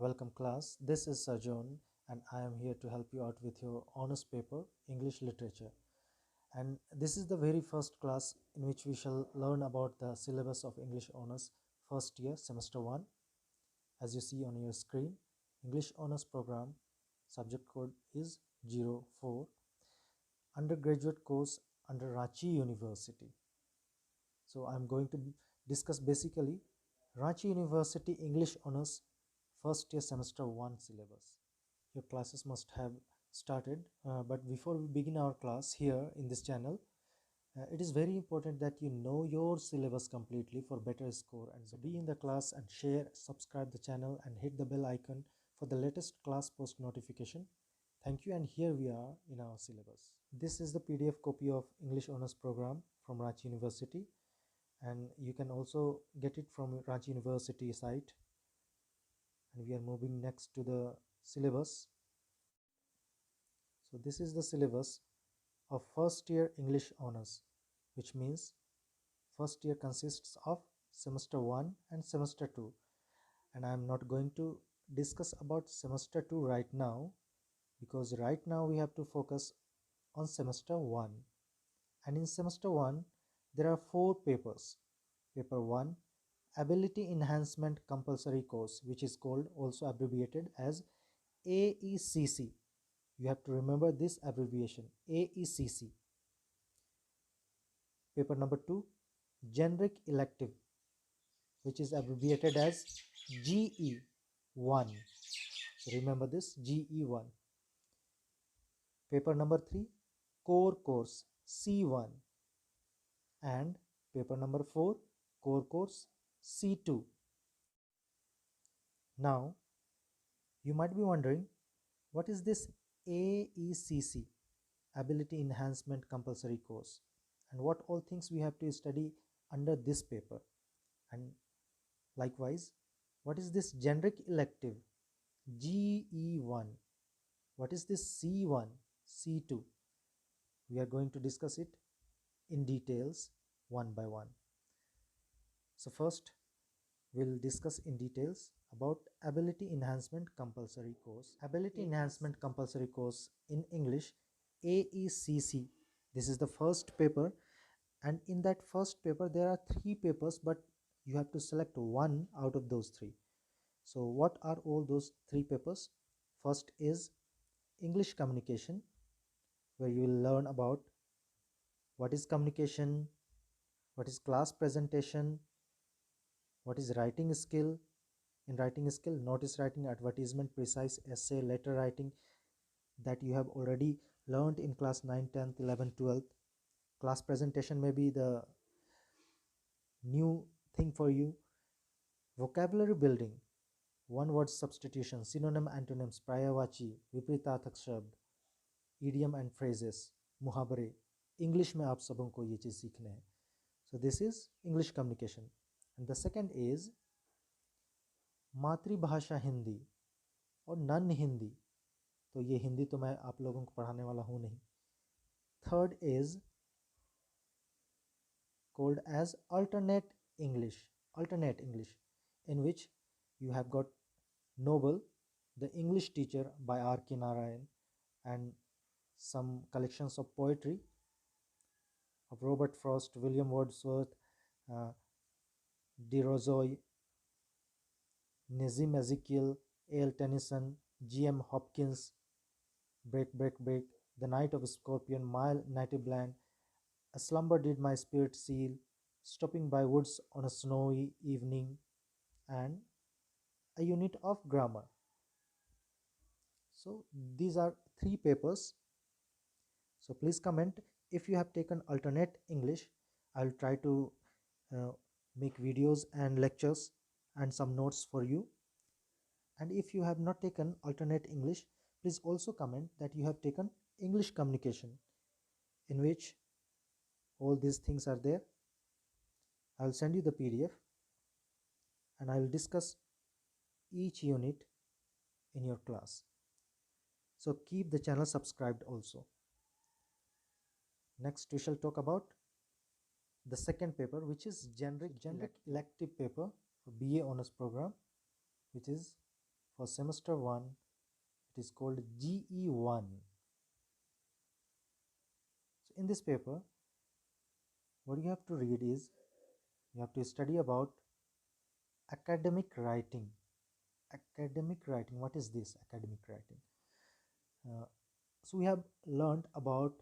Welcome class, this is Sajon and I am here to help you out with your honors paper, English Literature. And this is the very first class in which we shall learn about the syllabus of English Honors first year, semester 1. As you see on your screen, English Honors program, subject code is 04, undergraduate course under Ranchi University. So I'm going to discuss basically Ranchi University English Honors first year semester 1 syllabus. Your classes must have started, but before we begin our class here in this channel, it is very important that you know your syllabus completely for better score, and so be in the class and share, subscribe the channel and hit the bell icon for the latest class post notification. Thank you, and here we are in our syllabus. This is the PDF copy of English Honors program from Ranchi University, and you can also get it from Ranchi University site. And we are moving next to the syllabus. So this is the syllabus of first year English Honors, which means first year consists of semester 1 and semester 2, and I am not going to discuss about semester 2 right now, because right now we have to focus on semester 1. And in semester 1 there are 4 papers. Paper 1, Ability Enhancement Compulsory Course, which is called, also abbreviated as AECC. You have to remember this abbreviation, AECC. Paper number 2, Generic Elective, which is abbreviated as GE1. So remember this, GE1. Paper number 3, Core Course, C1. And paper number 4, Core Course, C2. Now, you might be wondering, what is this AECC, Ability Enhancement Compulsory Course, and what all things we have to study under this paper? And likewise, what is this Generic Elective, GE1? What is this C1, C2? We are going to discuss it in details one by one. So first, we'll discuss in details about Ability Enhancement Compulsory Course. Ability Enhancement Compulsory Course in English, AECC. This is the first paper, and in that first paper there are 3 papers, but you have to select one out of those 3. So what are all those 3 papers? First is English Communication, where you will learn about what is communication, what is class presentation, what is writing skill. In writing skill, notice writing, advertisement, precise essay, letter writing, that you have already learned in class 9, 10th, 11th, 12th. Class presentation may be the new thing for you. Vocabulary building, one word substitution, synonym, antonyms, पर्यायवाची, विपरीतार्थक शब्द, idiom and phrases, मुहावरे. English में आप सबों को ये चीज़ सीखने हैं. So this is English communication. And the second is मातृभाषा हिंदी और नन हिंदी. तो ये हिंदी तो मैं आप लोगों को पढ़ाने वाला हूँ नहीं. Third is called as alternate English, in which you have got Noble, the English teacher by R.K. Narayan, and some collections of poetry of Robert Frost, William Wordsworth, De Rozoy, Nazim Ezekiel, A.L. Tennyson, G.M. Hopkins, Break, Break, Break, The Night of Scorpion, My Native Land, A Slumber Did My Spirit Seal, Stopping by Woods on a Snowy Evening, and a unit of grammar. So these are 3 papers. So please comment if you have taken alternate English. I'll try to make videos and lectures and some notes for you. And if you have not taken alternate English, please also comment that you have taken English communication, in which all these things are there. I will send you the PDF and I will discuss each unit in your class. So keep the channel subscribed also. Next we shall talk about the second paper, which is generic elective paper for BA honors program, which is For semester 1, it is called GE1. So in this paper, what you have to read is, you have to study about academic writing. Academic writing, what is this academic writing? So we have learned about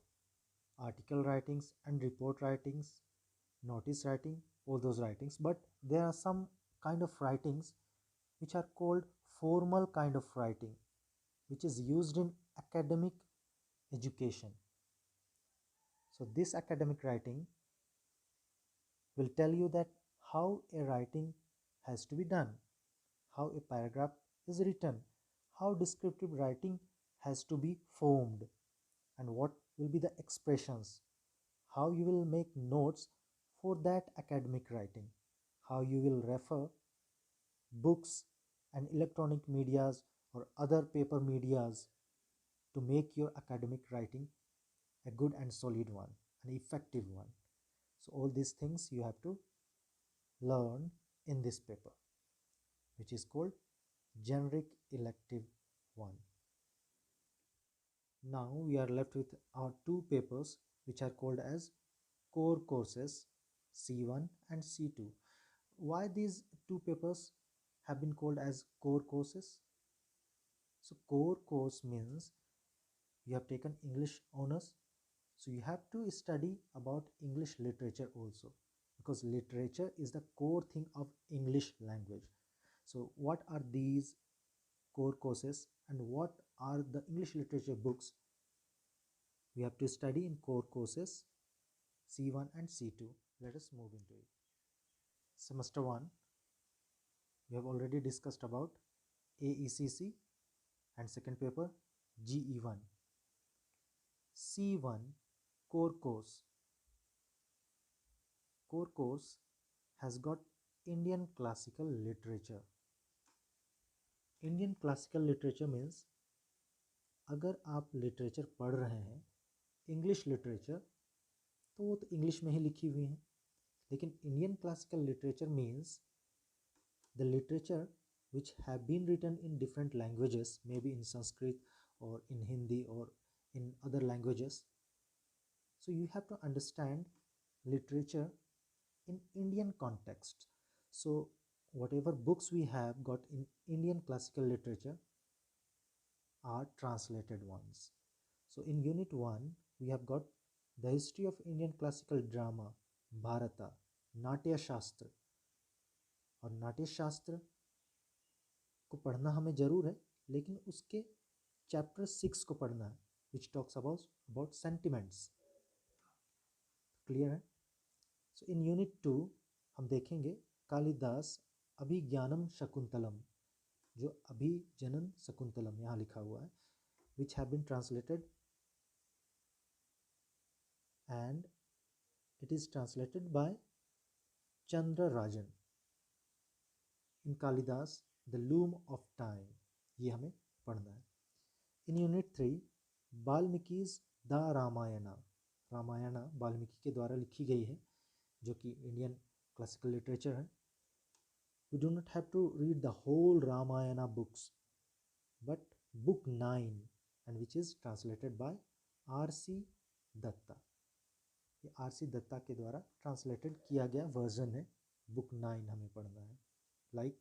article writings and report writings, notice writing, all those writings, but there are some kind of writings which are called formal kind of writing, which is used in academic education. So this academic writing will tell you that how a writing has to be done, how a paragraph is written, how descriptive writing has to be formed, and what will be the expressions, how you will make notes for that academic writing, how you will refer books and electronic medias or other paper medias to make your academic writing a good and solid one, an effective one. So all these things you have to learn in this paper, which is called generic elective 1. Now we are left with our two papers which are called as core courses C1 and C2. Why these two papers have been called as core courses? So core course means you have taken English honors, so you have to study about English literature also, because literature is the core thing of English language. So what are these core courses and what are the English literature books we have to study in core courses C1 and C2? Let us move into it. Semester 1, we have already discussed about AECC and second paper GE1. C1 core course. Core course has got Indian classical literature. Indian classical literature means अगर आप literature पढ़ रहे हैं English literature तो वो तो English में ही लिखी हुई है, लेकिन Indian classical literature means the literature which have been written in different languages, maybe in Sanskrit or in Hindi or in other languages. So you have to understand literature in Indian context. So whatever books we have got in Indian classical literature are translated ones. So in unit 1 we have got the history of Indian classical drama, Bharata, Natya Shastra. और नाट्य शास्त्र को पढ़ना हमें ज़रूर है, लेकिन उसके चैप्टर 6 को पढ़ना है, which talks about sentiments. Clear है? सो इन यूनिट 2 हम देखेंगे कालिदास अभिज्ञानम शकुंतलम, जो अभिजनन शकुंतलम यहाँ लिखा हुआ है, which have been translated and it is translated by Chandra Rajan in Kalidas the loom of time. ये हमें पढ़ना है. In unit 3 Valmiki's the Ramayana. Ramayana Valmiki के द्वारा लिखी गई है, जो कि इंडियन क्लासिकल लिटरेचर है. We do not have to read the whole Ramayana books, but book 9 and which is translated by R.C. Dutta. ये R.C. दत्ता के द्वारा ट्रांसलेटेड किया गया वर्जन है. बुक 9 हमें पढ़ना है, like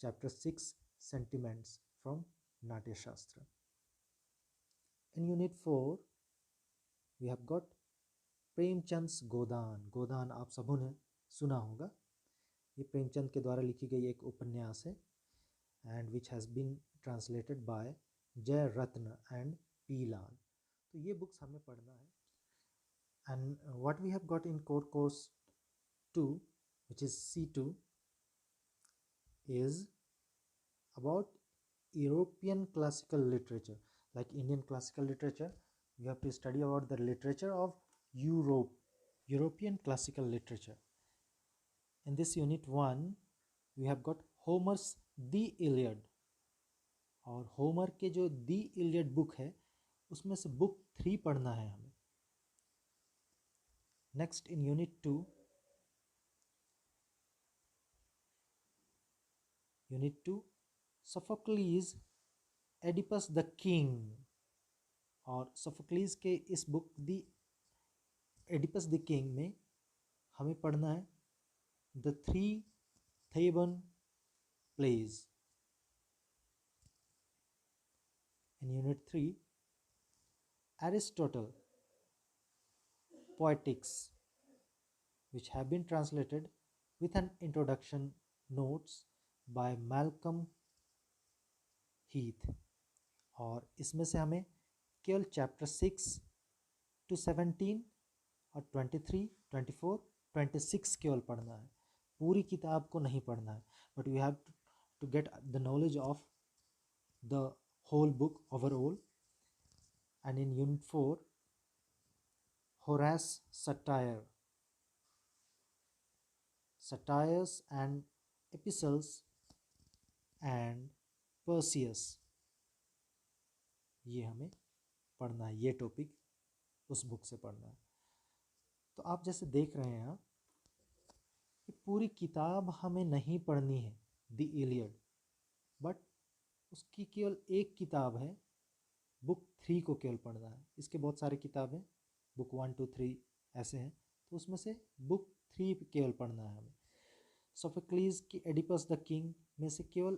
chapter 6 sentiments from Natya Shastra. In unit 4 we have got प्रेमचंद्स गोदान. गोदान आप सबों ने सुना होगा. ये प्रेमचंद के द्वारा लिखी गई एक उपन्यास है and which has been translated by जय रत्न and P. लाल. तो ये बुक्स हमें पढ़ना है. And what we have got in core course 2, which is C2, is about European classical literature. Like Indian classical literature, you have to study about the literature of Europe, European classical literature. In this unit 1 we have got Homer's The Iliad, और Homer के जो The Iliad book है उसमें से book 3 पढ़ना है हमें. Next in unit 2 Unit 2 Sophocles Oedipus the king, और सोफोक्लीज के इस book the Oedipus the king में हमें पढ़ना है the three Theban plays. In Unit 3, Aristotle Poetics, which have been translated with an introduction notes by Malcolm Heath, और इसमें से हमें केवल चैप्टर 6 to 17 और 23, 24, 26 केवल पढ़ना है, पूरी किताब को नहीं पढ़ना है, but we have to get the knowledge of the whole book overall. And in Unit 4, Horace satire, satires and epistles and Perseus, ये हमें पढ़ना है, ये टॉपिक उस बुक से पढ़ना है। तो आप जैसे देख रहे हैं कि पूरी किताब हमें नहीं पढ़नी है द इलियड, बट उसकी केवल एक किताब है, बुक 3 को केवल पढ़ना है। इसके बहुत सारे किताबें बुक 1 2 3 ऐसे हैं, तो उसमें से बुक 3 केवल पढ़ना है हमें। सोफोक्लीज की एडिपस द किंग में से केवल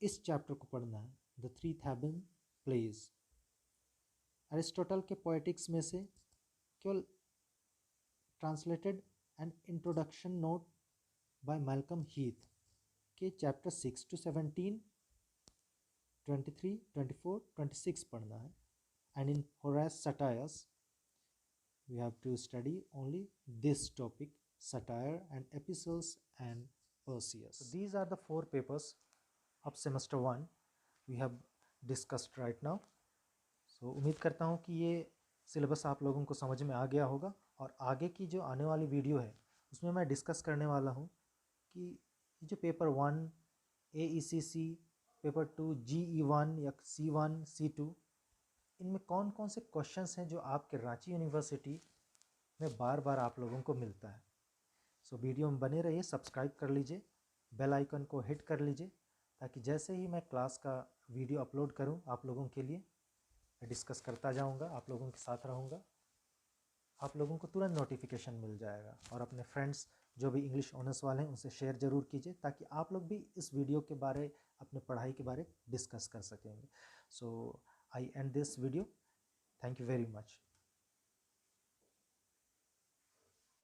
इस चैप्टर को पढ़ना है, the three Theban plays. Aristotle के पोएटिक्स में से केवल translated and introduction note by Malcolm Heath के चैप्टर 6 to 17, 23, 24, 26 पढ़ना है। And in Horace satires, we have to study only this topic, satire and epistles and Perseus. So these are the 4 papers of semester 1 we have discussed right now. So उम्मीद करता हूँ कि ये syllabus आप लोगों को समझ में आ गया होगा, और आगे की जो आने वाली वीडियो है उसमें मैं डिस्कस करने वाला हूँ कि जो पेपर 1 AECC, पेपर 2 GE1 या C1 C2, इनमें कौन कौन से क्वेश्चंस हैं जो आपके रांची यूनिवर्सिटी में बार बार आप लोगों को मिलता है। सो वीडियो में बने रहिए, सब्सक्राइब कर लीजिए, बेल आइकन को हिट कर लीजिए, ताकि जैसे ही मैं क्लास का वीडियो अपलोड करूं आप लोगों के लिए, मैं डिस्कस करता जाऊंगा, आप लोगों के साथ रहूंगा, आप लोगों को तुरंत नोटिफिकेशन मिल जाएगा। और अपने फ्रेंड्स जो भी इंग्लिश ऑनर्स वाले हैं उनसे शेयर ज़रूर कीजिए, ताकि आप लोग भी इस वीडियो के बारे, अपने पढ़ाई के बारे डिस्कस कर सकेंगे। So I end this video, thank you very much.